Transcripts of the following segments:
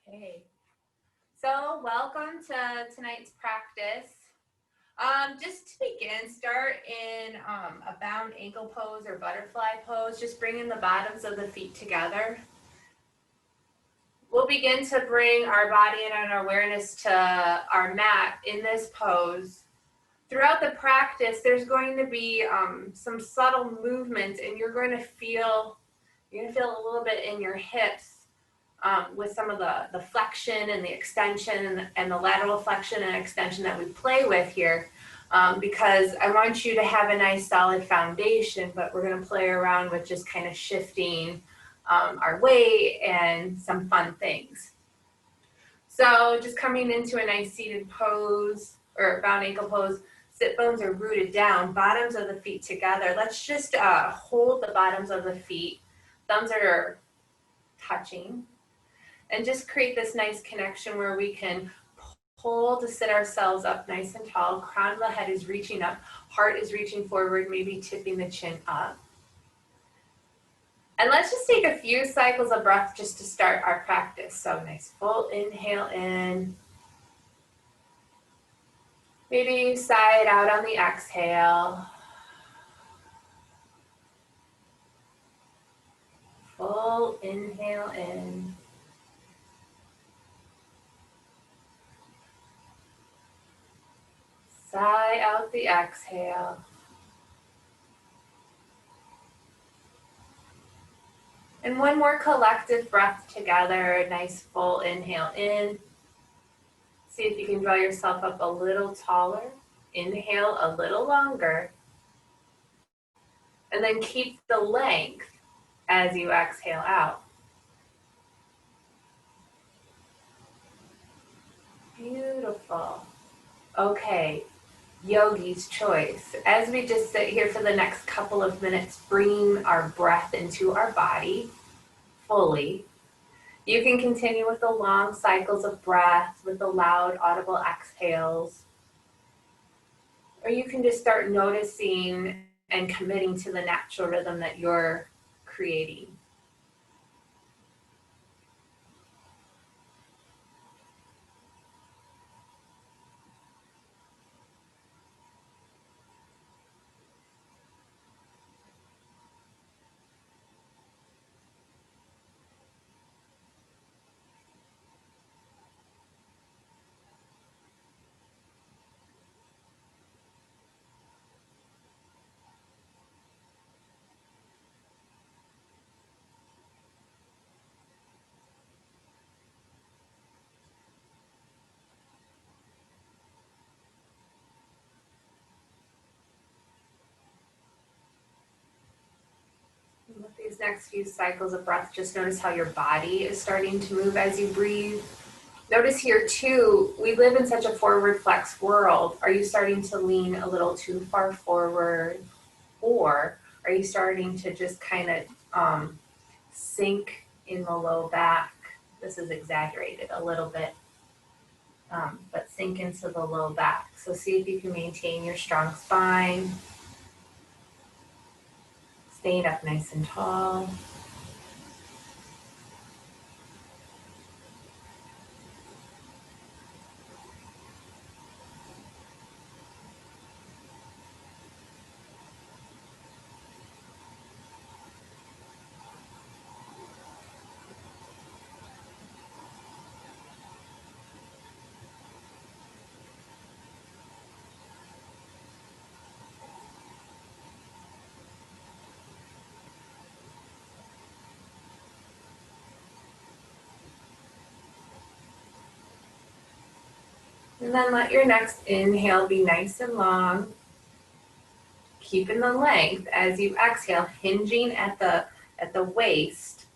Okay, so welcome to tonight's practice. Just to begin, start in a bound ankle pose or butterfly pose, just bringing the bottoms of the feet together. We'll begin to bring our body and our awareness to our mat in this pose. Throughout the practice, there's going to be some subtle movements, and you're going to feel a little bit in your hips with some of the flexion and the extension and the lateral flexion and extension that we play with here, because I want you to have a nice solid foundation, but we're going to play around with just kind of shifting our weight and some fun things. So just coming into a nice seated pose or bound ankle pose. Sit bones are rooted down, bottoms of the feet together. Let's just hold the bottoms of the feet. Thumbs are touching. And just create this nice connection where we can pull to sit ourselves up nice and tall. Crown of the head is reaching up. Heart is reaching forward, maybe tipping the chin up. And let's just take a few cycles of breath just to start our practice. So nice full inhale in. Maybe sigh it out on the exhale. Full inhale in. Sigh out the exhale. And one more collective breath together. A nice full inhale in. See if you can draw yourself up a little taller. Inhale a little longer. And then keep the length as you exhale out. Beautiful. Okay, yogi's choice. As we just sit here for the next couple of minutes, bringing our breath into our body fully. You can continue with the long cycles of breath, with the loud, audible exhales. Or you can just start noticing and committing to the natural rhythm that you're creating. With these next few cycles of breath, just notice how your body is starting to move as you breathe. Notice here too, we live in such a forward flex world. Are you starting to lean a little too far forward? Or are you starting to just kind of sink in the low back? This is exaggerated a little bit, but sink into the low back. So see if you can maintain your strong spine. Staying up nice and tall. And then let your next inhale be nice and long. Keeping the length as you exhale, hinging at the waist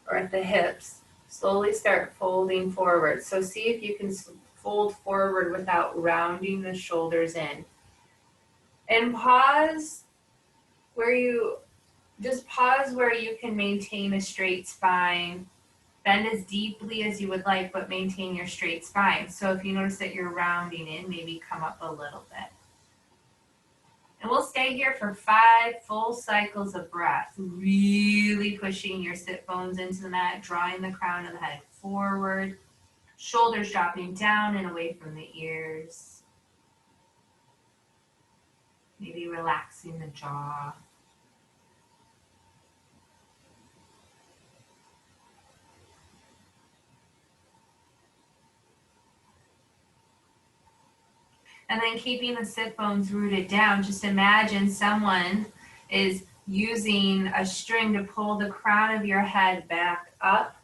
or at the hips. Slowly start folding forward. So see if you can fold forward without rounding the shoulders in. And pause where you can maintain a straight spine. Bend as deeply as you would like, but maintain your straight spine. So if you notice that you're rounding in, maybe come up a little bit. And we'll stay here for 5 full cycles of breath, really pushing your sit bones into the mat, drawing the crown of the head forward, shoulders dropping down and away from the ears. Maybe relaxing the jaw. And then keeping the sit bones rooted down, just imagine someone is using a string to pull the crown of your head back up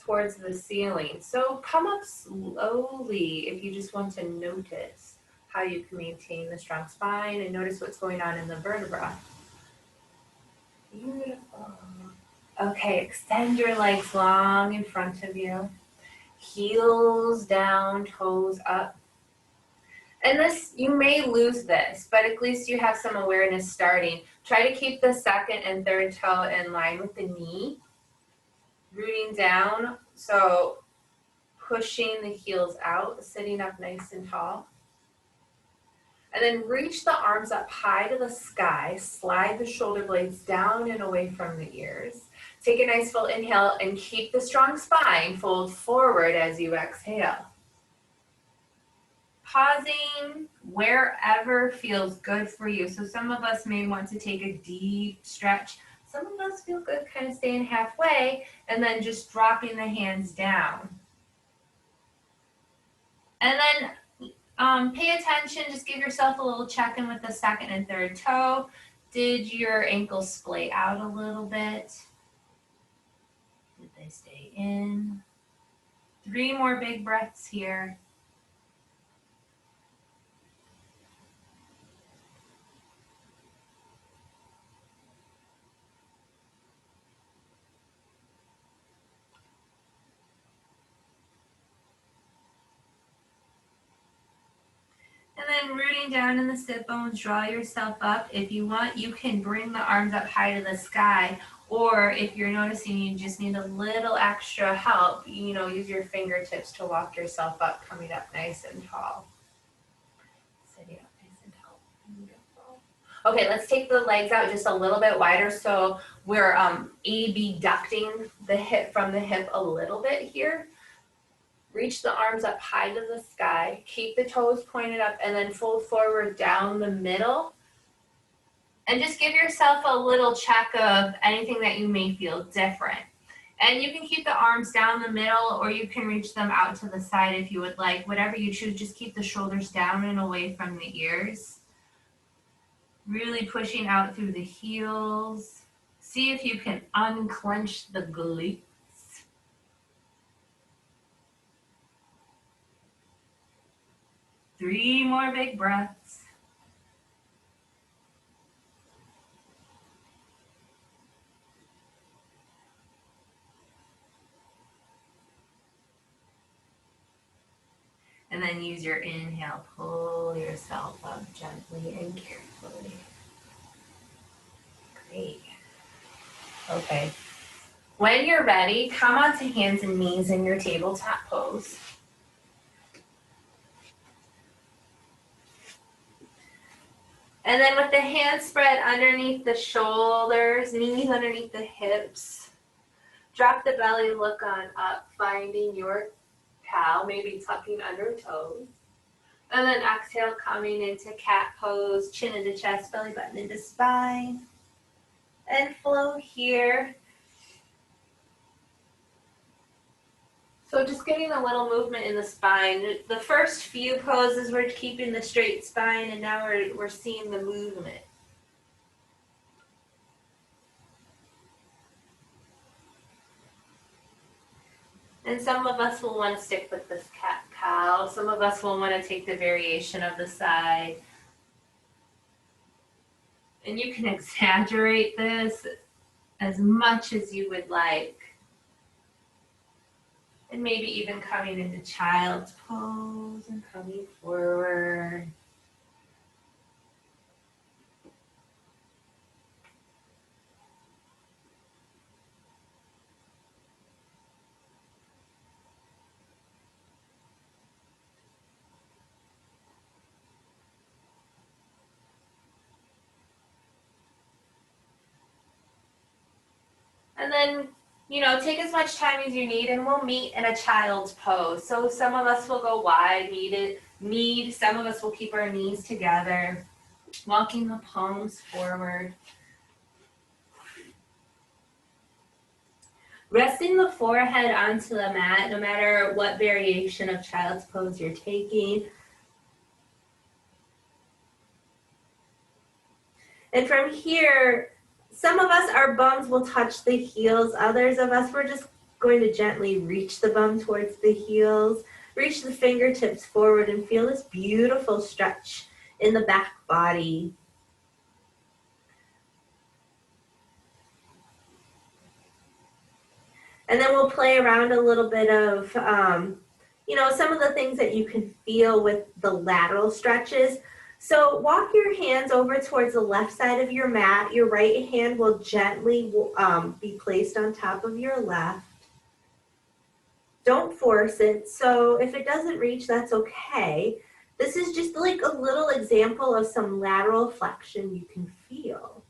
towards the ceiling. So come up slowly if you just want to notice how you can maintain the strong spine and notice what's going on in the vertebra. Beautiful. Okay, extend your legs long in front of you. Heels down, toes up. And this, you may lose this, but at least you have some awareness starting. Try to keep the second and third toe in line with the knee. Rooting down, so pushing the heels out, sitting up nice and tall. And then reach the arms up high to the sky, slide the shoulder blades down and away from the ears. Take a nice full inhale and keep the strong spine, fold forward as you exhale. Pausing wherever feels good for you. So some of us may want to take a deep stretch. Some of us feel good kind of staying halfway and then just dropping the hands down. And then pay attention, just give yourself a little check-in with the second and third toe. Did your ankles splay out a little bit? Did they stay in? 3 more big breaths here. And then rooting down in the sit bones, draw yourself up. If you want, you can bring the arms up high to the sky. Or if you're noticing you just need a little extra help, use your fingertips to walk yourself up, coming up nice and tall. Sitting up nice and tall. Beautiful. Okay, let's take the legs out just a little bit wider. So we're abducting the hip from the hip a little bit here. Reach the arms up high to the sky, keep the toes pointed up, and then fold forward down the middle. And just give yourself a little check of anything that you may feel different. And you can keep the arms down the middle, or you can reach them out to the side if you would like. Whatever you choose, just keep the shoulders down and away from the ears. Really pushing out through the heels. See if you can unclench the glutes. 3 more big breaths. And then use your inhale, pull yourself up gently and carefully. Great. Okay. When you're ready, come onto hands and knees in your tabletop pose. And then with the hands spread underneath the shoulders, knees underneath the hips, drop the belly, look on up, finding your cow, maybe tucking under toes. And then exhale, coming into cat pose, chin into chest, belly button into spine. And flow here. So just getting a little movement in the spine. The first few poses we're keeping the straight spine, and now we're seeing the movement. And some of us will want to stick with this cat-cow. Some of us will want to take the variation of the side. And you can exaggerate this as much as you would like. And maybe even coming into child's pose and coming forward. And then, take as much time as you need, and we'll meet in a child's pose. So some of us will go wide, some of us will keep our knees together, walking the palms forward. Resting the forehead onto the mat, no matter what variation of child's pose you're taking. And from here, some of us, our bums will touch the heels. Others of us, we're just going to gently reach the bum towards the heels. Reach the fingertips forward and feel this beautiful stretch in the back body. And then we'll play around a little bit of, some of the things that you can feel with the lateral stretches. So walk your hands over towards the left side of your mat. Your right hand will gently be placed on top of your left. Don't force it. So if it doesn't reach, that's okay. This is just like a little example of some lateral flexion you can feel.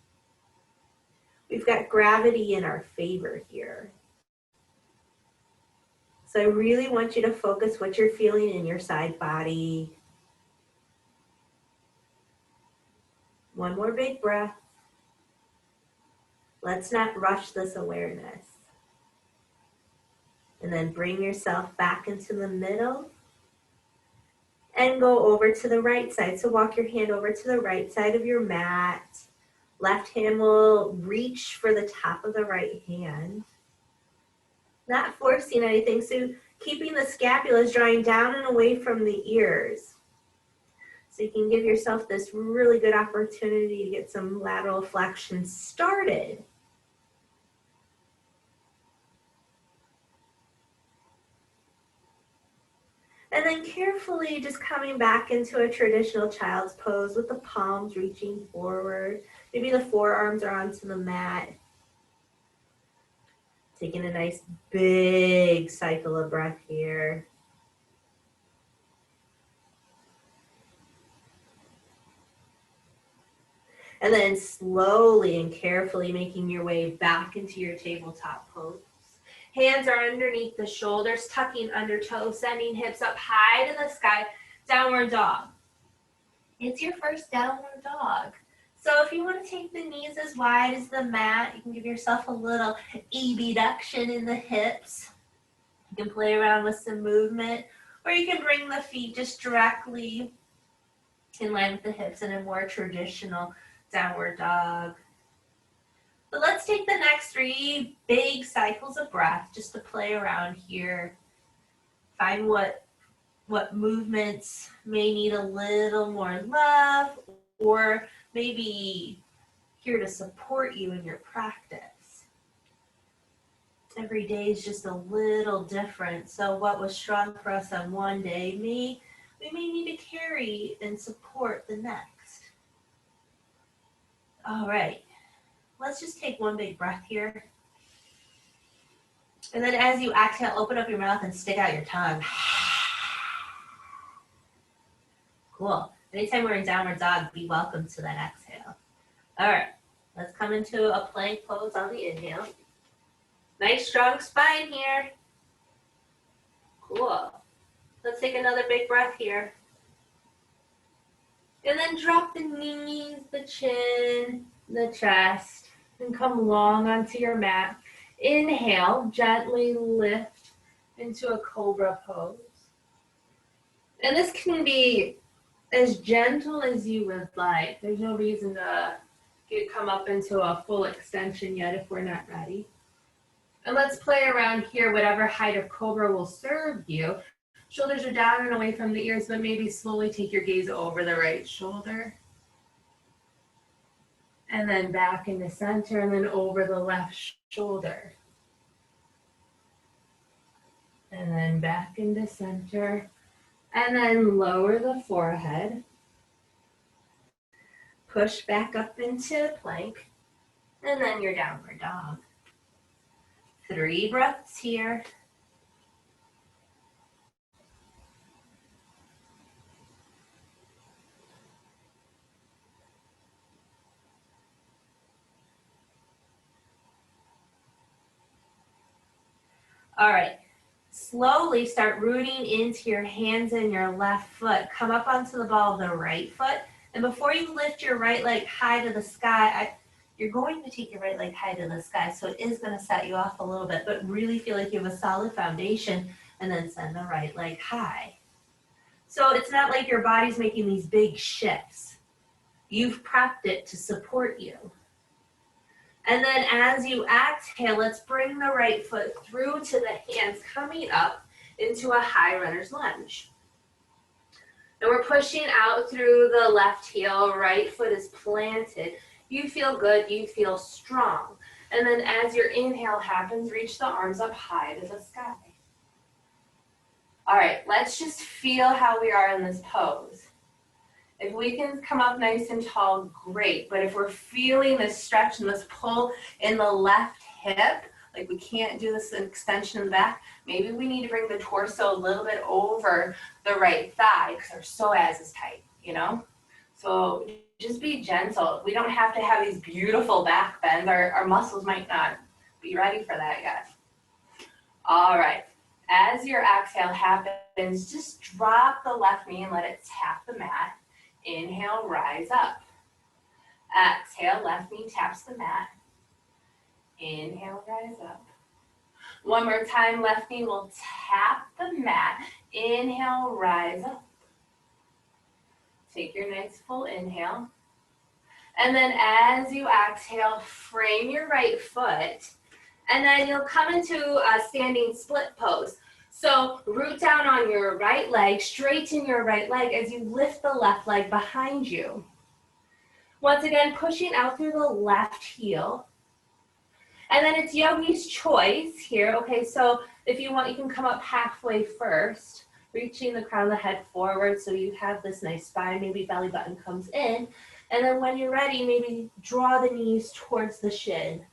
We've got gravity in our favor here. So I really want you to focus what you're feeling in your side body. One more big breath. Let's not rush this awareness. And then bring yourself back into the middle and go over to the right side. So walk your hand over to the right side of your mat. Left hand will reach for the top of the right hand. Not forcing anything, so keeping the scapulas drawing down and away from the ears. So you can give yourself this really good opportunity to get some lateral flexion started. And then carefully just coming back into a traditional child's pose with the palms reaching forward. Maybe the forearms are onto the mat. Taking a nice big cycle of breath here. And then slowly and carefully making your way back into your tabletop pose. Hands are underneath the shoulders, tucking under toes, sending hips up high to the sky, downward dog. It's your first downward dog. So if you want to take the knees as wide as the mat, you can give yourself a little abduction in the hips. You can play around with some movement, or you can bring the feet just directly in line with the hips in a more traditional downward dog. But let's take the next 3 big cycles of breath just to play around here. Find what movements may need a little more love, or maybe here to support you in your practice. Every day is just a little different. So what was strong for us on one day, we may need to carry and support the next. All right. Let's just take one big breath here. And then as you exhale, open up your mouth and stick out your tongue. Cool. Anytime we're in downward dog, be welcome to that exhale. All right. Let's come into a plank pose on the inhale. Nice strong spine here. Cool. Let's take another big breath here. And then drop the knees, the chin, the chest, and come long onto your mat. Inhale, gently lift into a cobra pose. And this can be as gentle as you would like. There's no reason to come up into a full extension yet if we're not ready. And let's play around here, whatever height of cobra will serve you. Shoulders are down and away from the ears, but maybe slowly take your gaze over the right shoulder. And then back into center, and then over the left shoulder. And then back into center. And then lower the forehead. Push back up into plank. And then your downward dog. 3 breaths here. All right. Slowly start rooting into your hands and your left foot. Come up onto the ball of the right foot. And before you lift your right leg high to the sky, you're going to take your right leg high to the sky. So it is going to set you off a little bit, but really feel like you have a solid foundation, and then send the right leg high. So it's not like your body's making these big shifts. You've prepped it to support you. And then as you exhale, let's bring the right foot through to the hands, coming up into a high runner's lunge. And we're pushing out through the left heel, right foot is planted. You feel good, you feel strong. And then as your inhale happens, reach the arms up high to the sky. All right, let's just feel how we are in this pose. If we can come up nice and tall, great. But if we're feeling this stretch and this pull in the left hip, like we can't do this extension in the back, maybe we need to bring the torso a little bit over the right thigh because our psoas is tight, you know? So just be gentle. We don't have to have these beautiful back bends. Our muscles might not be ready for that yet. All right. As your exhale happens, just drop the left knee and let it tap the mat. Inhale, rise up. Exhale, left knee taps the mat. Inhale, rise up. One more time, left knee will tap the mat. Inhale, rise up. Take your nice full inhale. And then as you exhale, frame your right foot. And then you'll come into a standing split pose. So root down on your right leg, straighten your right leg as you lift the left leg behind you. Once again, pushing out through the left heel. And then it's yogi's choice here. Okay, so if you want, you can come up halfway first, reaching the crown of the head forward so you have this nice spine, maybe belly button comes in. And then when you're ready, maybe draw the knees towards the shin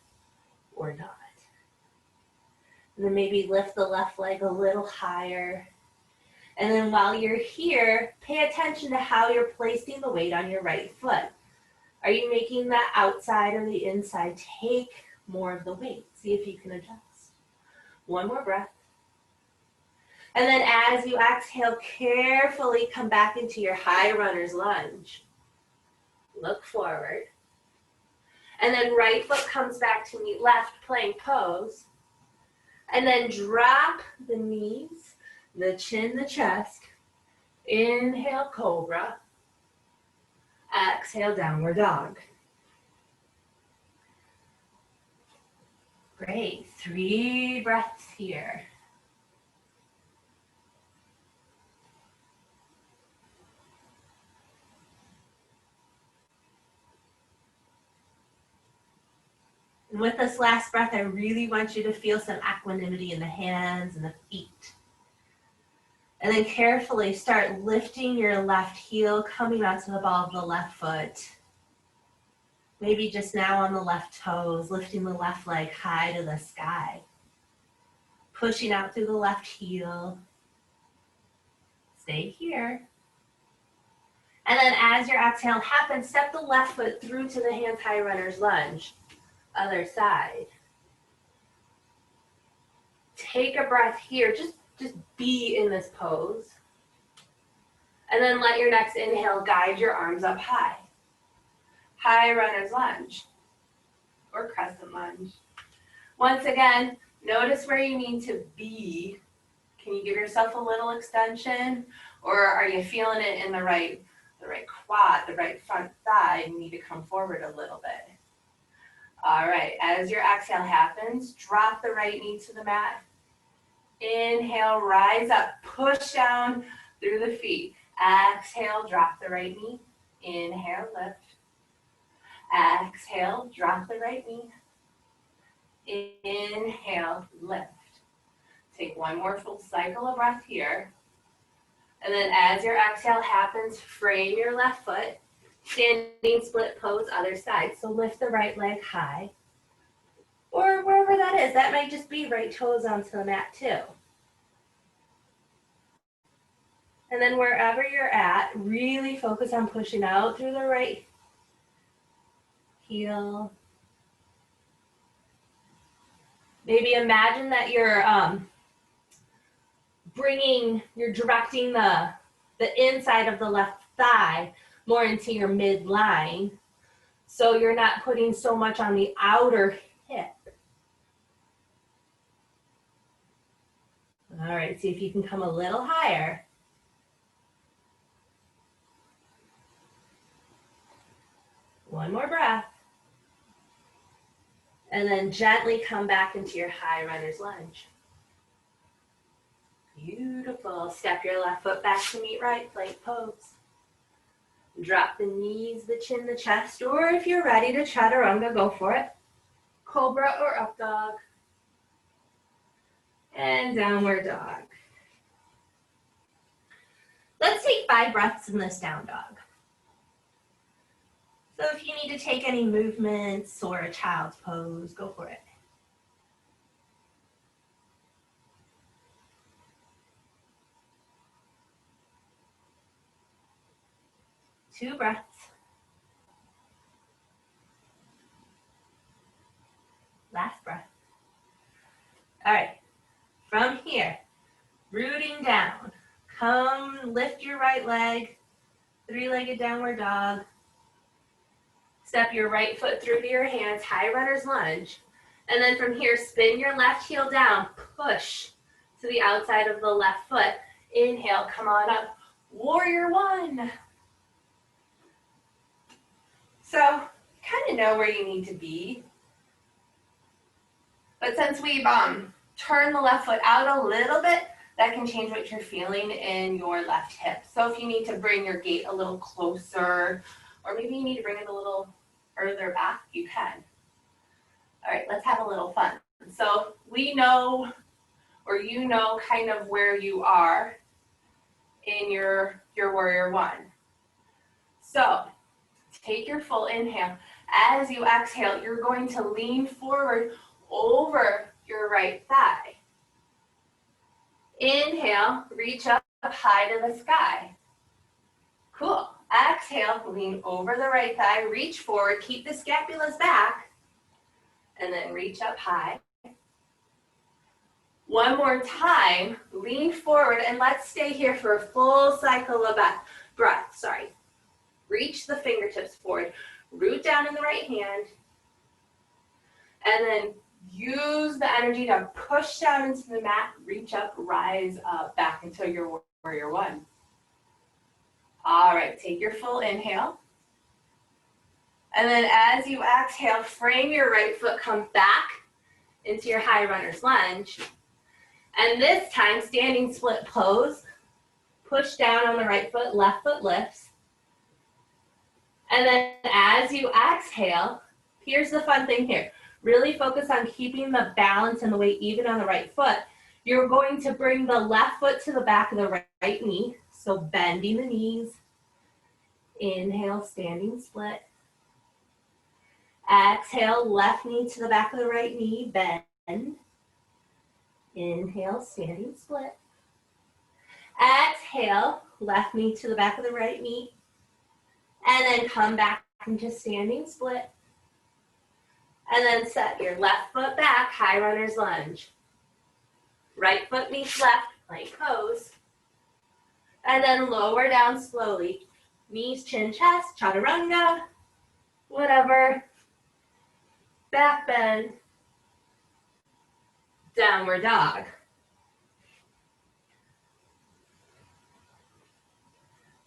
or not. And then maybe lift the left leg a little higher. And then while you're here, pay attention to how you're placing the weight on your right foot. Are you making that outside or the inside? Take more of the weight. See if you can adjust. One more breath. And then as you exhale, carefully come back into your high runner's lunge. Look forward. And then right foot comes back to meet left, plank pose. And then drop the knees, the chin, the chest. Inhale, cobra. Exhale, downward dog. Great. 3 breaths here. And with this last breath, I really want you to feel some equanimity in the hands and the feet. And then carefully start lifting your left heel, coming onto the ball of the left foot. Maybe just now on the left toes, lifting the left leg high to the sky. Pushing out through the left heel. Stay here. And then as your exhale happens, step the left foot through to the hands high runner's lunge. Other side. Take a breath here. Just be in this pose. And then let your next inhale guide your arms up high. High runner's lunge or crescent lunge. Once again, notice where you need to be. Can you give yourself a little extension, or are you feeling it in the right quad, the right front thigh? You need to come forward a little bit. All right, as your exhale happens, drop the right knee to the mat. Inhale, rise up, push down through the feet. Exhale, drop the right knee. Inhale, lift. Exhale, drop the right knee. Inhale, lift. Take one more full cycle of breath here. And then as your exhale happens, frame your left foot. Standing split pose, other side. So lift the right leg high. Or wherever that is. That might just be right toes onto the mat too. And then wherever you're at, really focus on pushing out through the right heel. Maybe imagine that you're you're directing the inside of the left thigh more into your midline. So you're not putting so much on the outer hip. All right, see if you can come a little higher. One more breath. And then gently come back into your high runner's lunge. Beautiful. Step your left foot back to meet right, plank pose. Drop the knees, the chin, the chest, or if you're ready to chaturanga, go for it. Cobra or up dog. And downward dog. Let's take 5 breaths in this down dog. So if you need to take any movements or a child's pose, go for it. Two breaths. Last breath. All right, from here, rooting down. Come lift your right leg, 3-legged downward dog. Step your right foot through to your hands, high runner's lunge. And then from here, spin your left heel down, push to the outside of the left foot. Inhale, come on up, warrior one. So you kind of know where you need to be. But since we've turned the left foot out a little bit, that can change what you're feeling in your left hip. So if you need to bring your gait a little closer, or maybe you need to bring it a little further back, you can. All right, let's have a little fun. So we know, or you know kind of where you are in your warrior one. So take your full inhale. As you exhale, you're going to lean forward over your right thigh. Inhale, reach up high to the sky. Cool. Exhale, lean over the right thigh, reach forward, keep the scapulas back, and then reach up high. One more time, lean forward, and let's stay here for a full cycle of breath. Reach the fingertips forward, root down in the right hand, and then use the energy to push down into the mat, reach up, rise up, back into your warrior one. All right, take your full inhale. And then as you exhale, frame your right foot, come back into your high runner's lunge. And this time, standing split pose, push down on the right foot, left foot lifts. And then as you exhale, here's the fun thing here. Really focus on keeping the balance and the weight even on the right foot. You're going to bring the left foot to the back of the right knee. So bending the knees. Inhale, standing split. Exhale, left knee to the back of the right knee, bend. Inhale, standing split. Exhale, left knee to the back of the right knee. And then come back into standing split. And then set your left foot back, high runner's lunge. Right foot meets left, plank pose. And then lower down slowly. Knees, chin, chest, chaturanga, whatever. Back bend. Downward dog.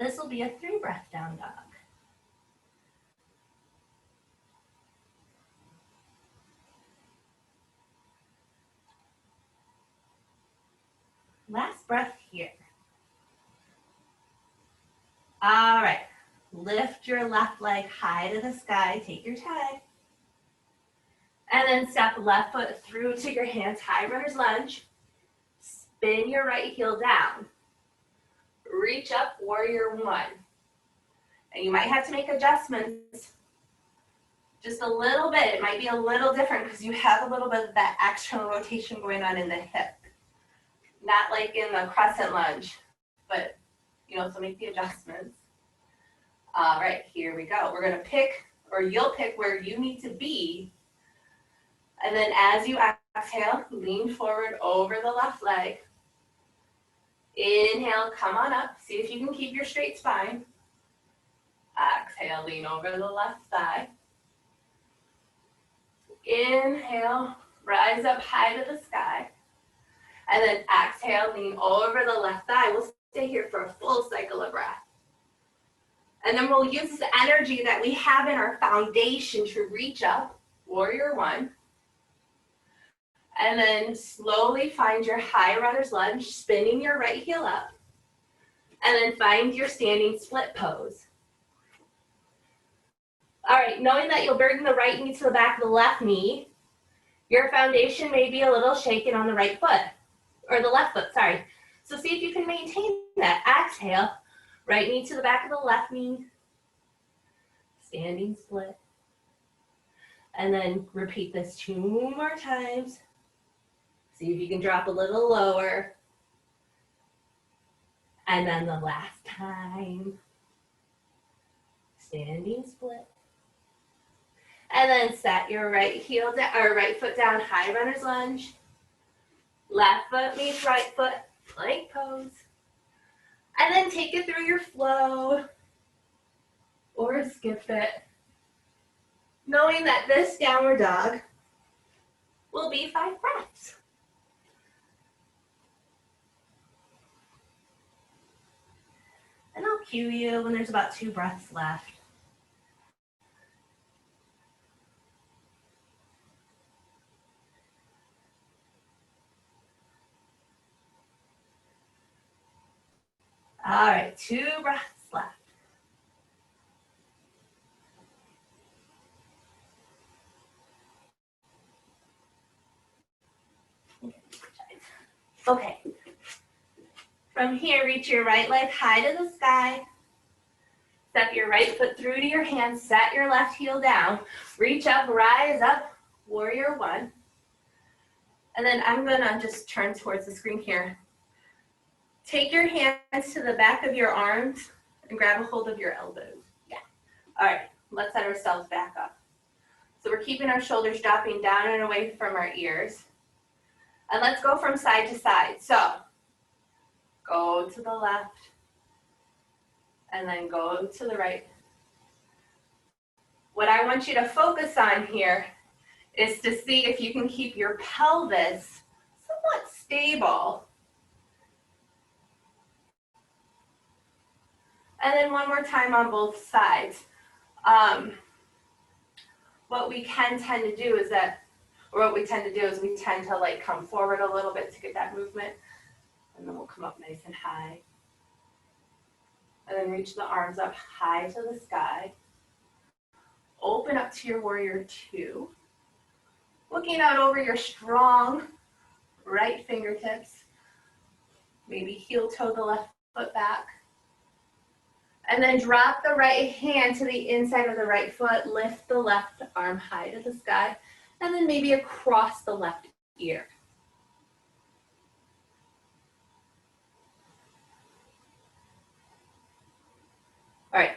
This will be a 3-breath down dog. Last breath here. All right, lift your left leg high to the sky, take your time. And then step left foot through to your hands, high runner's lunge. Spin your right heel down. Reach up, warrior one. And you might have to make adjustments just a little bit. It might be a little different because you have a little bit of that external rotation going on in the hip. Not like in the crescent lunge, but so make the adjustments. All right, here we go. We're gonna pick, or you'll pick where you need to be. And then as you exhale, lean forward over the left leg. Inhale, come on up. See if you can keep your straight spine. Exhale, lean over the left thigh. Inhale, rise up high to the sky. And then exhale, lean over the left thigh. We'll stay here for a full cycle of breath. And then we'll use this energy that we have in our foundation to reach up, warrior one. And then slowly find your high runner's lunge, spinning your right heel up. And then find your standing split pose. All right, knowing that you'll bring the right knee to the back of the left knee, your foundation may be a little shaken on the right foot, or the left foot, sorry. So see if you can maintain that. Exhale, right knee to the back of the left knee, standing split. And then repeat this 2 more times. See if you can drop a little lower. And then the last time, standing split. And then set your right heel down, or right foot down, high runner's lunge. Left foot meets right foot, plank pose. And then take it through your flow or skip it. Knowing that this downward dog will be 5 breaths. And I'll cue you when there's about 2 breaths left. All right, 2 breaths left. Okay. From here, reach your right leg high to the sky. Step your right foot through to your hand. Set your left heel down. Reach up, rise up, warrior one. And then I'm gonna just turn towards the screen here. Take your hands to the back of your arms and grab a hold of your elbows. Yeah. All right, let's set ourselves back up. So we're keeping our shoulders dropping down and away from our ears. And let's go from side to side. So go to the left and then go to the right. What I want you to focus on here is to see if you can keep your pelvis somewhat stable. And then one more time on both sides. What we can tend to do is we tend to like come forward a little bit to get that movement. And then we'll come up nice and high. And then reach the arms up high to the sky. Open up to your warrior two. Looking out over your strong right fingertips. Maybe heel toe the left foot back. And then drop the right hand to the inside of the right foot. Lift the left arm high to the sky. And then maybe across the left ear. All right.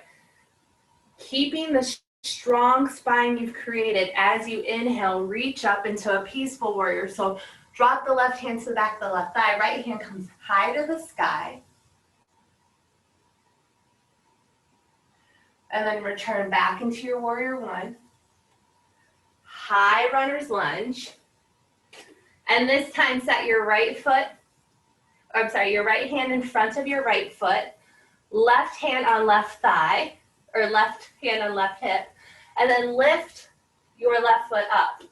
Keeping the strong spine you've created as you inhale, reach up into a peaceful warrior. So drop the left hand to the back of the left thigh. Right hand comes high to the sky. And then return back into your warrior one. High runner's lunge. And this time set your right hand in front of your right foot. Left hand on left thigh, or left hand on left hip. And then lift your left foot up.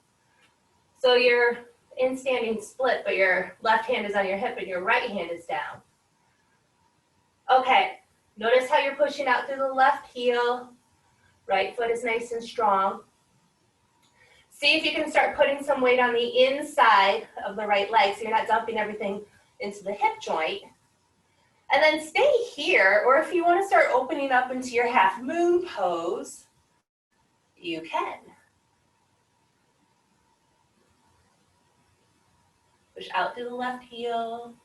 So you're in standing split, but your left hand is on your hip and your right hand is down. Okay. Notice how you're pushing out through the left heel. Right foot is nice and strong. See if you can start putting some weight on the inside of the right leg so you're not dumping everything into the hip joint. And then stay here, or if you want to start opening up into your half moon pose, you can. Push out through the left heel.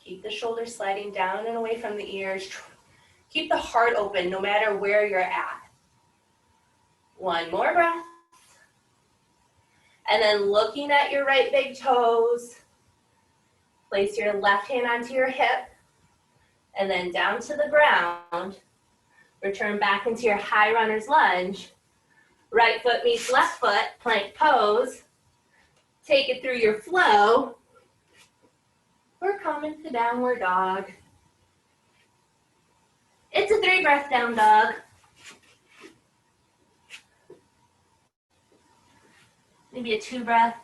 Keep the shoulders sliding down and away from the ears. Keep the heart open no matter where you're at. One more breath. And then looking at your right big toes, place your left hand onto your hip, and then down to the ground. Return back into your high runner's lunge. Right foot meets left foot, plank pose. Take it through your flow. We're coming to downward dog. It's a 3-breath down dog. Maybe a 2-breath.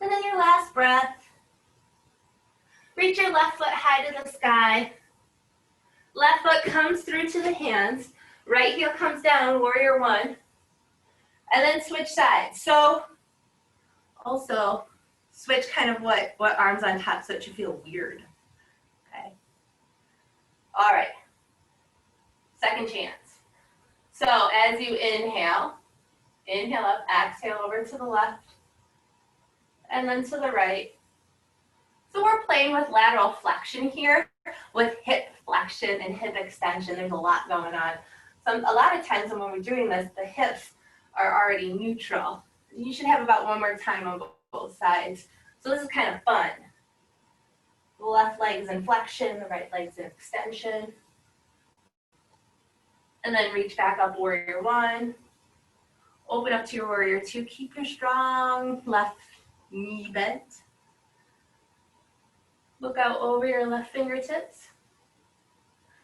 And then your last breath. Reach your left foot high to the sky. Left foot comes through to the hands. Right heel comes down, warrior one. And then switch sides. So also switch kind of what arms on top so that you feel weird. Okay. All right. Second chance. So as you inhale up, exhale over to the left, and then to the right. So we're playing with lateral flexion here, with hip flexion and hip extension. There's a lot going on. So a lot of times when we're doing this, the hips are already neutral. You should have about one more time on both sides. So this is kind of fun. The left leg's in flexion, the right leg's in extension. And then reach back up, warrior one. Open up to your warrior two. Keep your strong left knee bent. Look out over your left fingertips.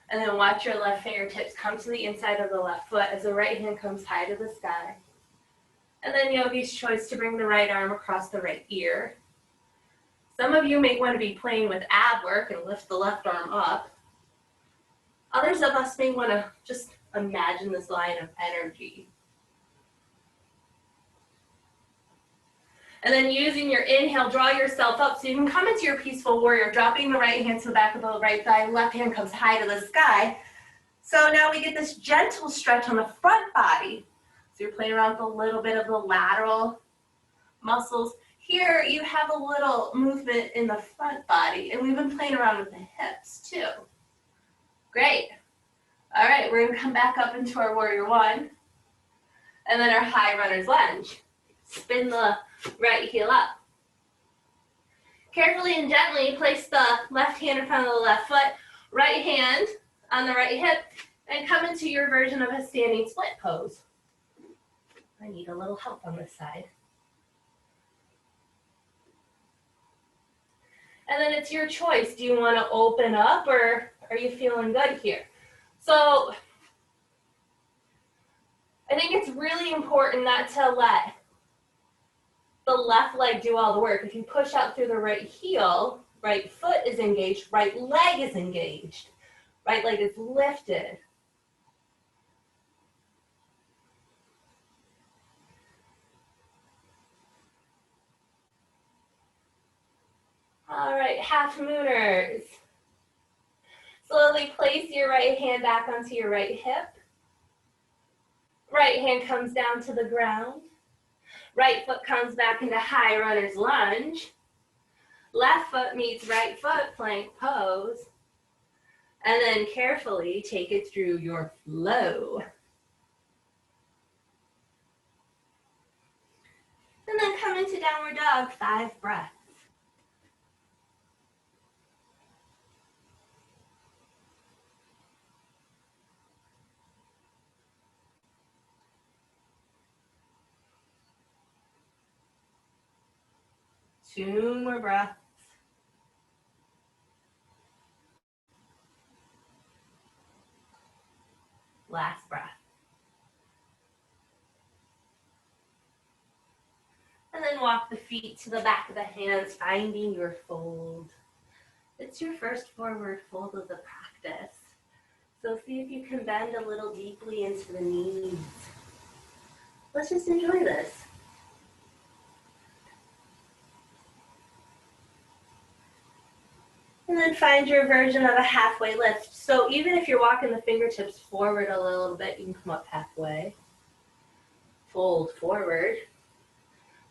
And then watch your left fingertips come to the inside of the left foot as the right hand comes high to the sky. And then yogi's choice to bring the right arm across the right ear. Some of you may want to be playing with ab work and lift the left arm up. Others of us may want to just imagine this line of energy. And then using your inhale, draw yourself up so you can come into your peaceful warrior, dropping the right hand to the back of the right thigh, left hand comes high to the sky. So now we get this gentle stretch on the front body. So you're playing around with a little bit of the lateral muscles. Here you have a little movement in the front body, and we've been playing around with the hips too. Great. All right, we're gonna come back up into our warrior one, and then our high runner's lunge. Spin the right heel up. Carefully and gently place the left hand in front of the left foot, right hand on the right hip, and come into your version of a standing split pose. I need a little help on this side. And then it's your choice. Do you want to open up or are you feeling good here? So I think it's really important not to let the left leg do all the work. If you push out through the right heel, right foot is engaged, right leg is engaged, right leg is lifted. All right, half mooners. Slowly place your right hand back onto your right hip. Right hand comes down to the ground. Right foot comes back into high runner's lunge. Left foot meets right foot, plank pose. And then carefully take it through your flow. And then come into downward dog, 5 breaths. Two more breaths. Last breath. And then walk the feet to the back of the hands, finding your fold. It's your first forward fold of the practice. So see if you can bend a little deeply into the knees. Let's just enjoy this. And then find your version of a halfway lift. So even if you're walking the fingertips forward a little bit, you can come up halfway. Fold forward.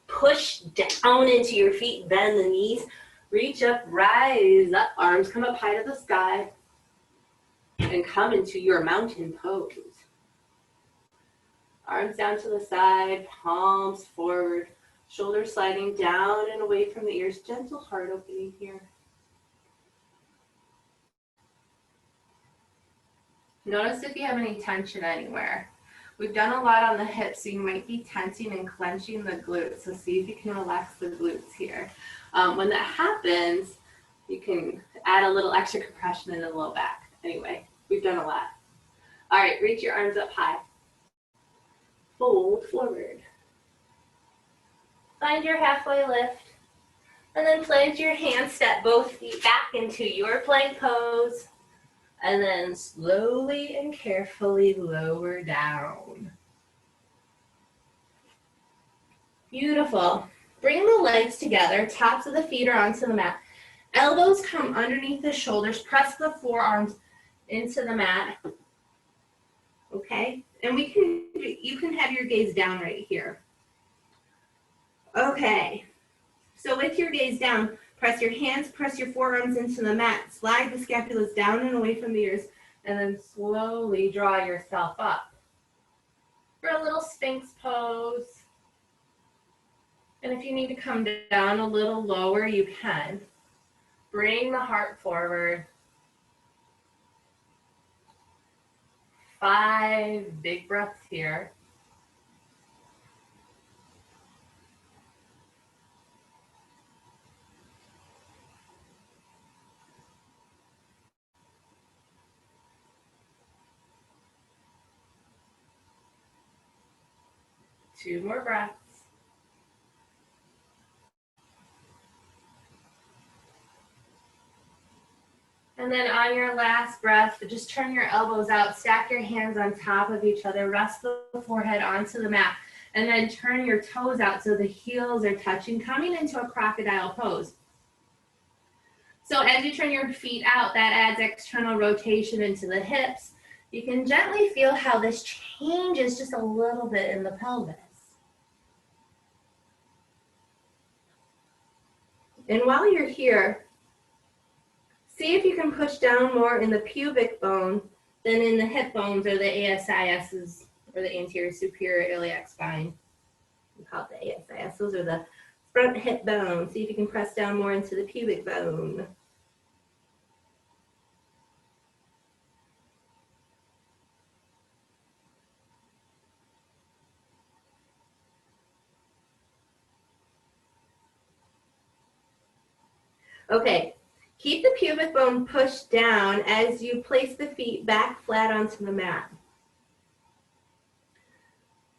Push down into your feet, bend the knees. Reach up, rise up, arms come up high to the sky. And come into your mountain pose. Arms down to the side, palms forward, shoulders sliding down and away from the ears. Gentle heart opening here. Notice if you have any tension anywhere. We've done a lot on the hips, so you might be tensing and clenching the glutes. So see if you can relax the glutes here. When that happens, you can add a little extra compression in the low back. Anyway, we've done a lot. All right, reach your arms up high. Fold forward. Find your halfway lift. And then plant your hands, step both feet back into your plank pose. And then slowly and carefully lower down. Beautiful. Bring the legs together, tops of the feet are onto the mat. Elbows come underneath the shoulders, press the forearms into the mat. Okay, and you can have your gaze down right here. Okay, so with your gaze down, press your hands, press your forearms into the mat, slide the scapulas down and away from the ears, and then slowly draw yourself up for a little Sphinx pose. And if you need to come down a little lower, you can. Bring the heart forward. 5 big breaths here. Two more breaths. And then on your last breath, just turn your elbows out, stack your hands on top of each other, rest the forehead onto the mat, and then turn your toes out so the heels are touching, coming into a crocodile pose. So as you turn your feet out, that adds external rotation into the hips. You can gently feel how this changes just a little bit in the pelvis. And while you're here, see if you can push down more in the pubic bone than in the hip bones or the ASISs or the anterior superior iliac spine. We call it the ASIS. Those are the front hip bones. See if you can press down more into the pubic bone. Okay, keep the pubic bone pushed down as you place the feet back flat onto the mat.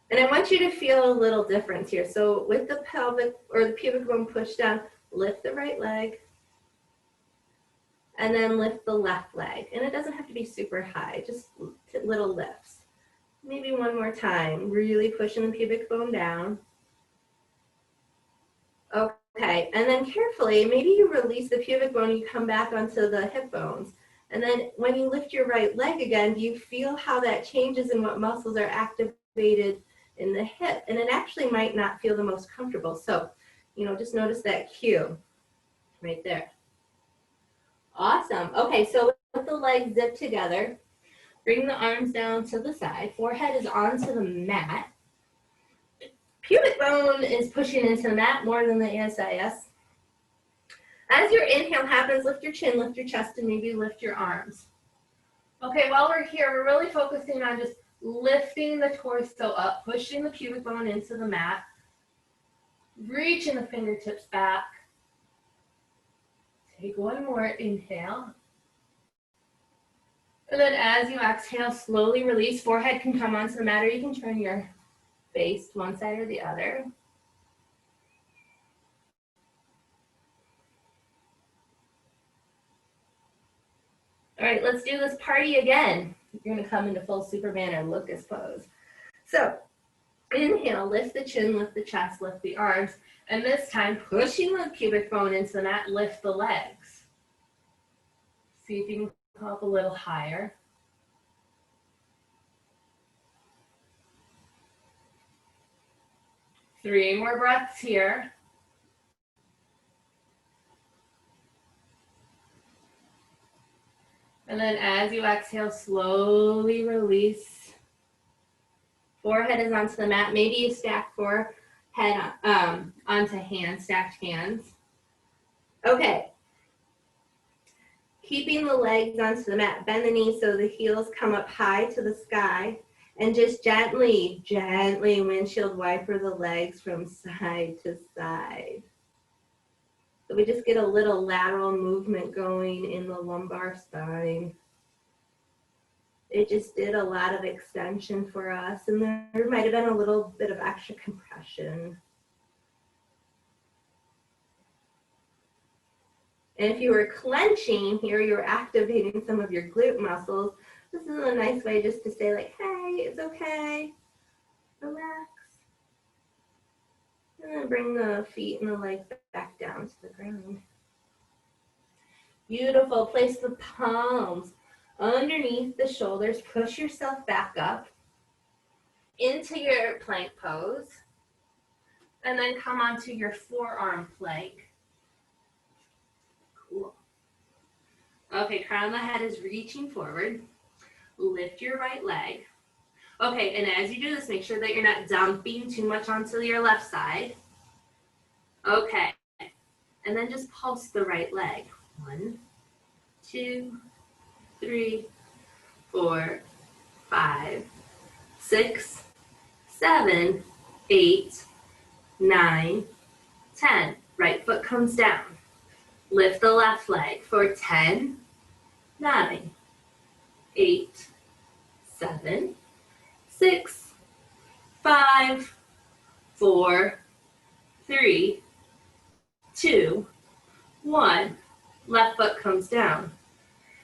And I want you to feel a little difference here. So with the pelvic or the pubic bone pushed down, lift the right leg and then lift the left leg. And it doesn't have to be super high, just little lifts. Maybe one more time, really pushing the pubic bone down. Okay, and then carefully, maybe you release the pubic bone, you come back onto the hip bones. And then when you lift your right leg again, do you feel how that changes in what muscles are activated in the hip? And it actually might not feel the most comfortable. So, just notice that cue right there. Awesome. Okay, so with the legs zipped together, bring the arms down to the side. Forehead is onto the mat. Pubic bone is pushing into the mat more than the ASIS. As your inhale happens, lift your chin, lift your chest, and maybe lift your arms. Okay, while we're here, we're really focusing on just lifting the torso up, pushing the pubic bone into the mat, reaching the fingertips back. Take one more inhale. And then as you exhale, slowly release. Forehead can come onto the mat, or you can turn your face to one side or the other. All right, let's do this party again. You're gonna come into full Superman or locust pose. So inhale, lift the chin, lift the chest, lift the arms. And this time, pushing the pubic bone into the mat, lift the legs. See if you can come up a little higher. Three more breaths here. And then as you exhale, slowly release. Forehead is onto the mat. Maybe you stack forehead onto hands, stacked hands. Okay. Keeping the legs onto the mat. Bend the knees so the heels come up high to the sky. And just gently, gently windshield wiper the legs from side to side. So we just get a little lateral movement going in the lumbar spine. It just did a lot of extension for us, and there might have been a little bit of extra compression. And if you were clenching here, you're activating some of your glute muscles. This is a nice way just to say like, hey, it's okay, relax. And then bring the feet and the legs back down to the ground. Beautiful, place the palms underneath the shoulders, push yourself back up into your plank pose, and then come onto your forearm plank. Cool. Okay, crown of the head is reaching forward. Lift your right leg. Okay, and as you do this, make sure that you're not dumping too much onto your left side. Okay, and then just pulse the right leg. 1, 2, 3, 4, 5, 6, 7, 8, 9, 10. Right foot comes down. Lift the left leg for 10, 9, 8, 7, 6, 5, 4, 3, 2, 1. Left foot comes down.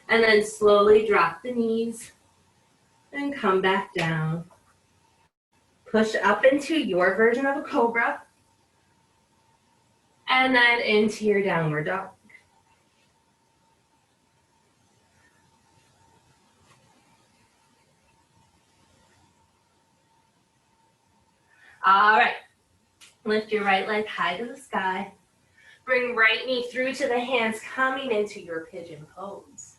And then slowly drop the knees and come back down. Push up into your version of a cobra. And then into your downward dog. All right. Lift your right leg high to the sky. Bring right knee through to the hands, coming into your pigeon pose.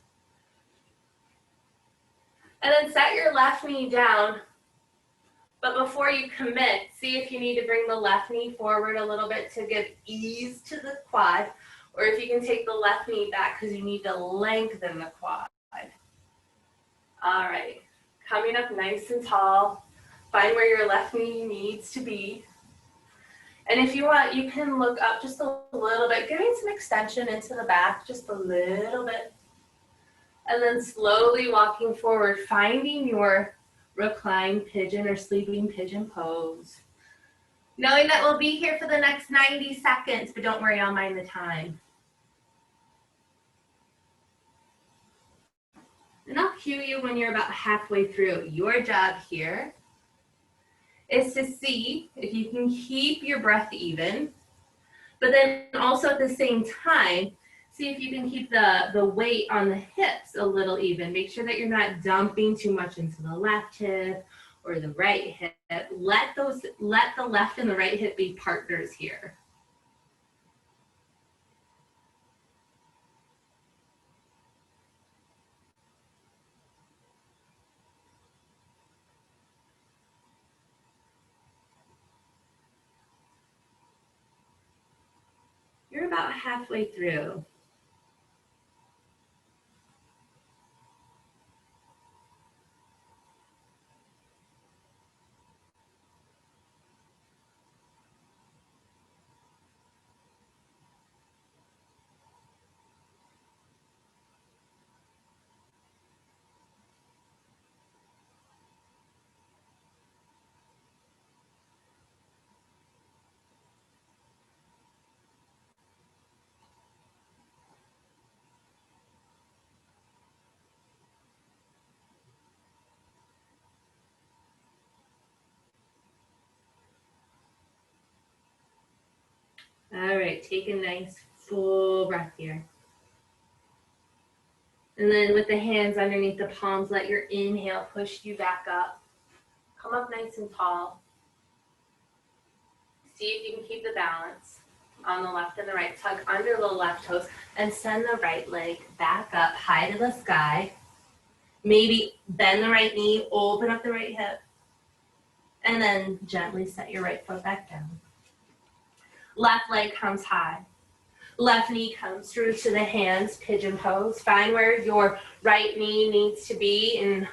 And then set your left knee down. But before you commit, see if you need to bring the left knee forward a little bit to give ease to the quad, or if you can take the left knee back because you need to lengthen the quad. All right, coming up nice and tall. Find where your left knee needs to be. And if you want, you can look up just a little bit, giving some extension into the back, just a little bit. And then slowly walking forward, finding your reclined pigeon or sleeping pigeon pose. Knowing that we'll be here for the next 90 seconds, but don't worry, I'll mind the time. And I'll cue you when you're about halfway through. Your job here is to see if you can keep your breath even, but then also at the same time, see if you can keep the weight on the hips a little even. Make sure that you're not dumping too much into the left hip or the right hip. Let the left and the right hip be partners here. You're about halfway through. All right, take a nice full breath here. And then with the hands underneath the palms, let your inhale push you back up. Come up nice and tall. See if you can keep the balance on the left and the right. Tuck under the left toes and send the right leg back up high to the sky. Maybe bend the right knee, open up the right hip. And then gently set your right foot back down. Left leg comes high. Left knee comes through to the hands, pigeon pose. Find where your right knee needs to be in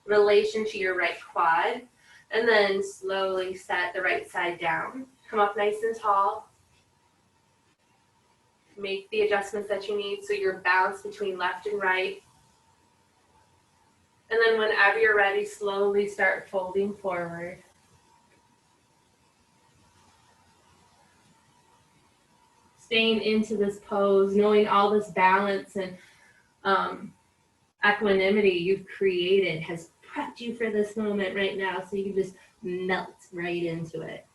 relation to your right quad. And then slowly set the right side down. Come up nice and tall. Make the adjustments that you need so you're balanced between left and right. And then whenever you're ready, slowly start folding forward. Staying into this pose, knowing all this balance and equanimity you've created has prepped you for this moment right now, so you can just melt right into it.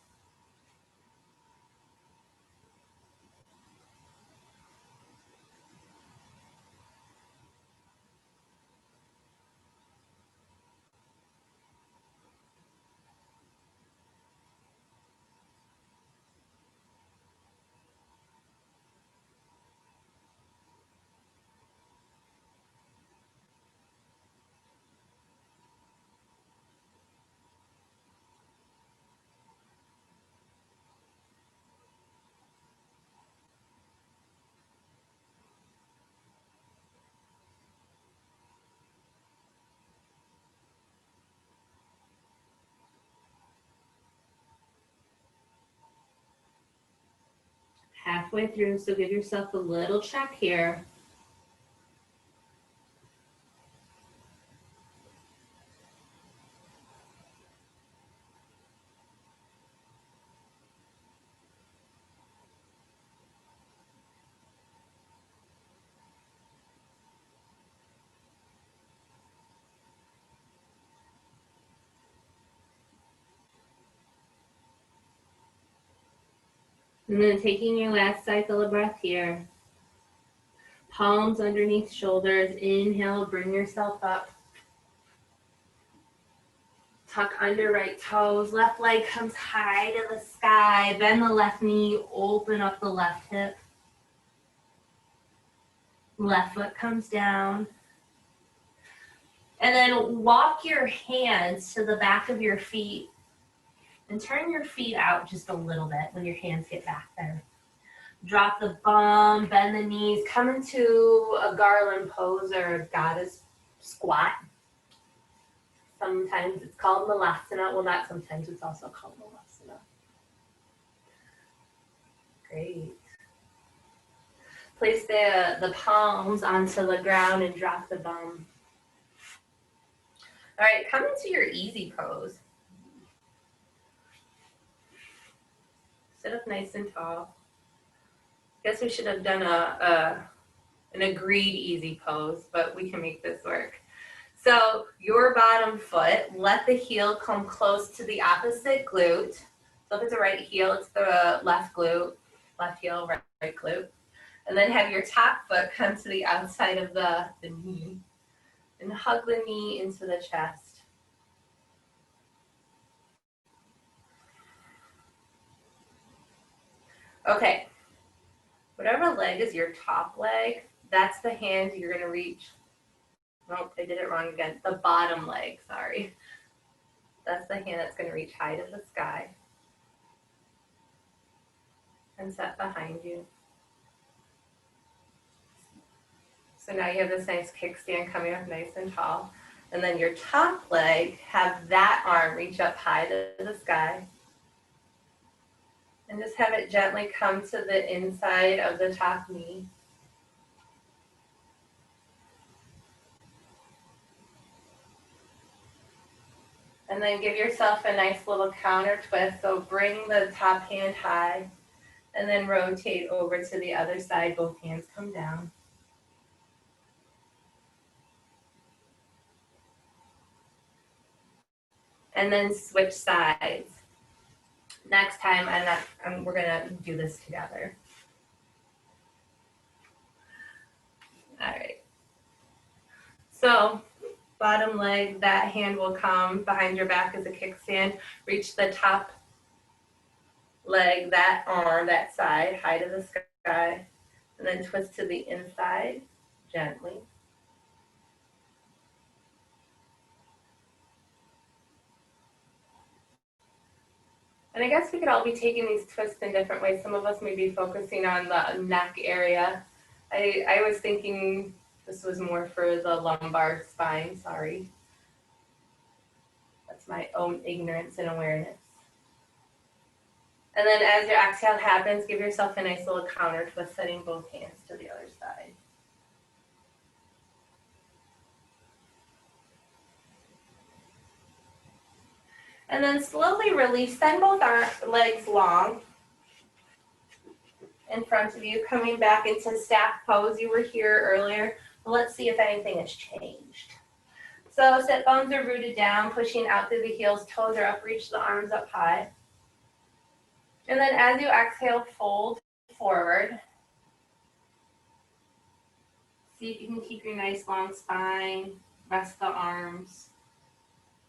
Halfway through, so give yourself a little check here. And then taking your last cycle of breath here. Palms underneath shoulders. Inhale, bring yourself up. Tuck under right toes. Left leg comes high to the sky. Bend the left knee. Open up the left hip. Left foot comes down. And then walk your hands to the back of your feet. And turn your feet out just a little bit when your hands get back there. Drop the bum, bend the knees, come into a garland pose or a goddess squat. Sometimes it's called malasana. Well, not sometimes, it's also called malasana. Great. Place the palms onto the ground and drop the bum. All right, come into your easy pose. Sit up nice and tall. Guess we should have done an agreed easy pose, but we can make this work. So your bottom foot, let the heel come close to the opposite glute. So if it's a right heel, it's the left glute, left heel, right glute. And then have your top foot come to the outside of the knee and hug the knee into the chest. Okay, whatever leg is your top leg, that's the hand you're gonna reach. Nope, I did it wrong again. The bottom leg, sorry. That's the hand that's gonna reach high to the sky and set behind you. So now you have this nice kickstand coming up nice and tall. And then your top leg, have that arm reach up high to the sky. And just have it gently come to the inside of the top knee. And then give yourself a nice little counter twist. So bring the top hand high and then rotate over to the other side. Both hands come down. And then switch sides. Next time, we're gonna do this together. All right. So bottom leg, that hand will come behind your back as a kickstand. Reach the top leg, that arm, that side, high to the sky. And then twist to the inside, gently. And I guess we could all be taking these twists in different ways. Some of us may be focusing on the neck area. I was thinking this was more for the lumbar spine, sorry. That's my own ignorance and awareness. And then as your exhale happens, give yourself a nice little counter twist, setting both hands to the other side. And then slowly release, send both our legs long in front of you, coming back into staff pose. You were here earlier. Let's see if anything has changed. So sit bones are rooted down, pushing out through the heels, toes are up, reach the arms up high. And then as you exhale, fold forward. See if you can keep your nice long spine, rest the arms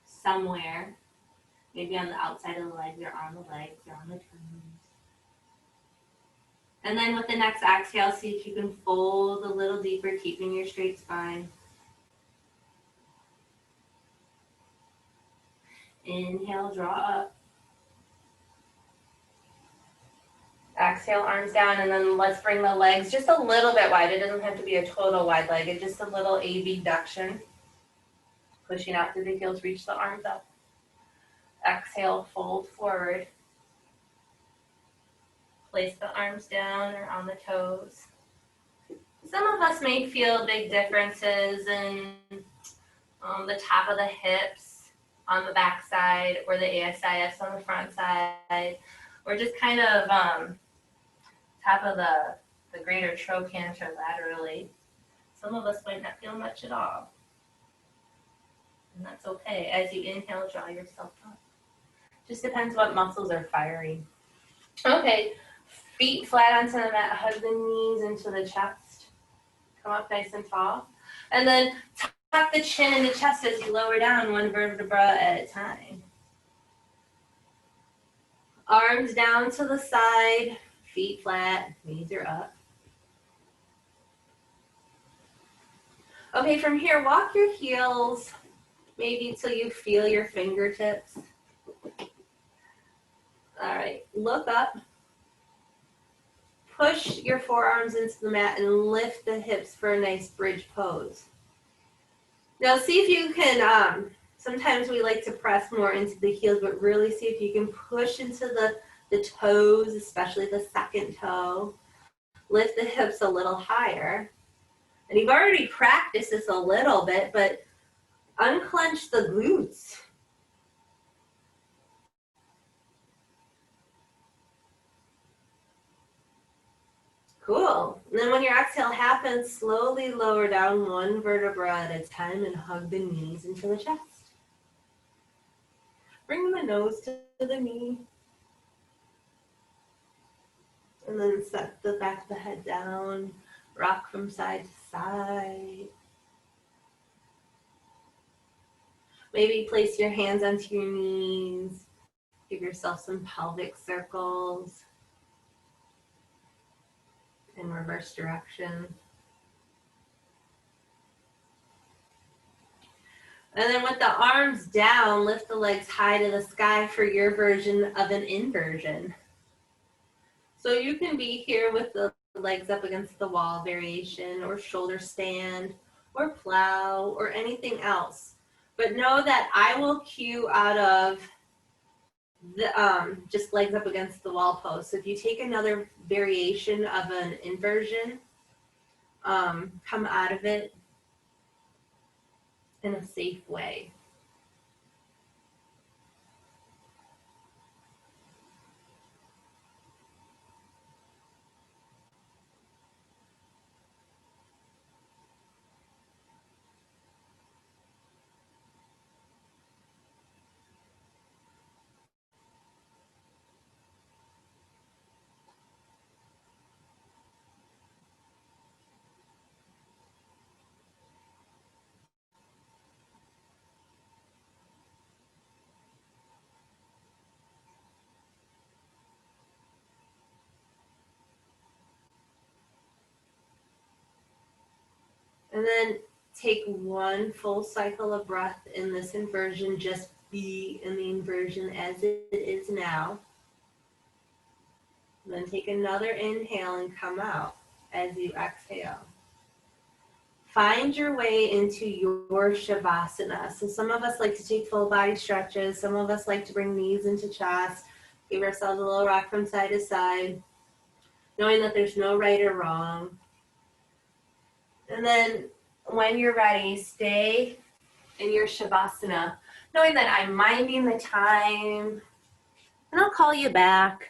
somewhere. Maybe on the outside of the legs or on the legs or on the toes. And then with the next exhale, see if you can fold a little deeper, keeping your straight spine. Inhale, draw up. Exhale, arms down, and then let's bring the legs just a little bit wide. It doesn't have to be a total wide leg, it's just a little abduction. Pushing out through the heels, reach the arms up. Exhale, fold forward. Place the arms down or on the toes. Some of us may feel big differences in the top of the hips on the back side, or the ASIS on the front side, or just kind of top of the greater trochanter laterally. Some of us might not feel much at all. And that's okay. As you inhale, draw yourself up. Just depends what muscles are firing. Okay, feet flat onto the mat, hug the knees into the chest. Come up nice and tall. And then tuck the chin in the chest as you lower down, one vertebra at a time. Arms down to the side, feet flat, knees are up. Okay, from here, walk your heels maybe till you feel your fingertips. All right, look up. Push your forearms into the mat and lift the hips for a nice bridge pose. Now see if you can, sometimes we like to press more into the heels, but really see if you can push into the toes, especially the second toe. Lift the hips a little higher. And you've already practiced this a little bit, but unclench the glutes. Cool. And then when your exhale happens, slowly lower down one vertebra at a time and hug the knees into the chest. Bring the nose to the knee. And then set the back of the head down. Rock from side to side. Maybe place your hands onto your knees. Give yourself some pelvic circles. In reverse direction. And then with the arms down, lift the legs high to the sky for your version of an inversion. So you can be here with the legs up against the wall variation, or shoulder stand, or plow, or anything else. But know that I will cue out of the just legs up against the wall pose. So if you take another variation of an inversion, come out of it in a safe way. And then take one full cycle of breath in this inversion. Just be in the inversion as it is now. And then take another inhale and come out as you exhale. Find your way into your Shavasana. So some of us like to take full body stretches. Some of us like to bring knees into chest. Give ourselves a little rock from side to side, knowing that there's no right or wrong. And then when you're ready, stay in your Shavasana, knowing that I'm minding the time, and I'll call you back.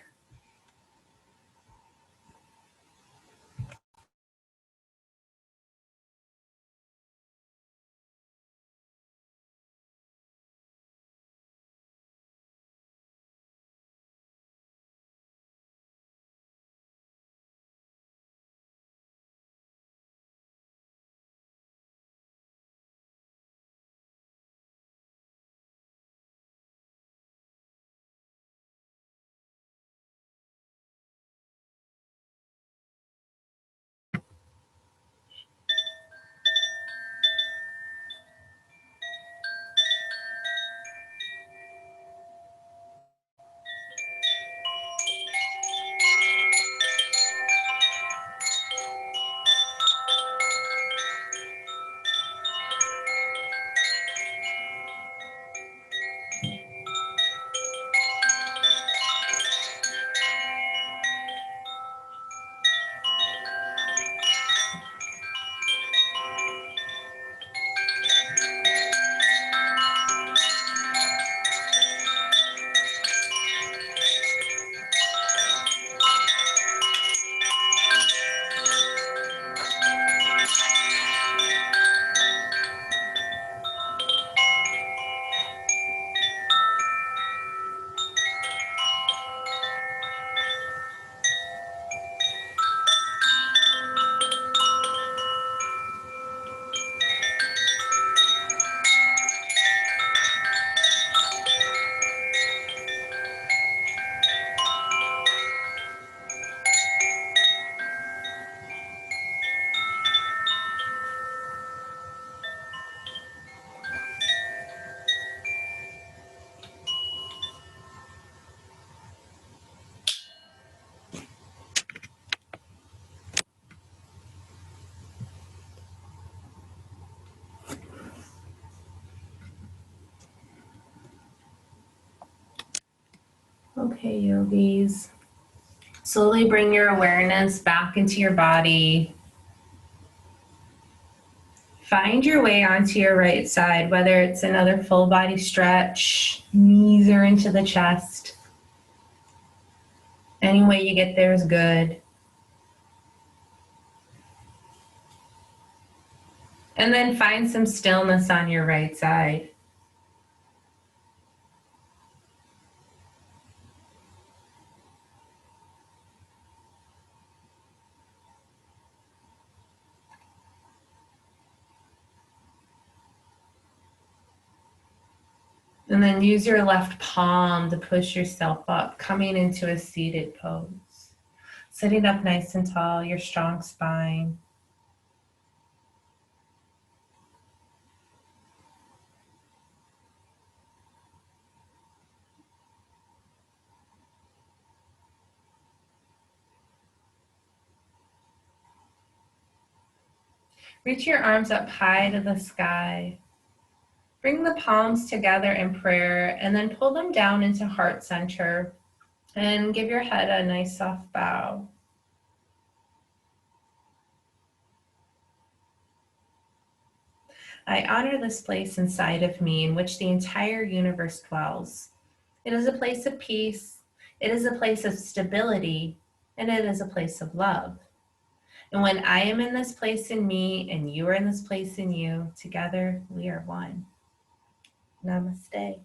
Okay, yogis. Slowly bring your awareness back into your body. Find your way onto your right side, whether it's another full body stretch, knees are into the chest. Any way you get there is good. And then find some stillness on your right side. And then use your left palm to push yourself up, coming into a seated pose. Sitting up nice and tall, your strong spine. Reach your arms up high to the sky. Bring the palms together in prayer and then pull them down into heart center and give your head a nice soft bow. I honor this place inside of me in which the entire universe dwells. It is a place of peace, it is a place of stability, and it is a place of love. And when I am in this place in me and you are in this place in you, together we are one. Namaste.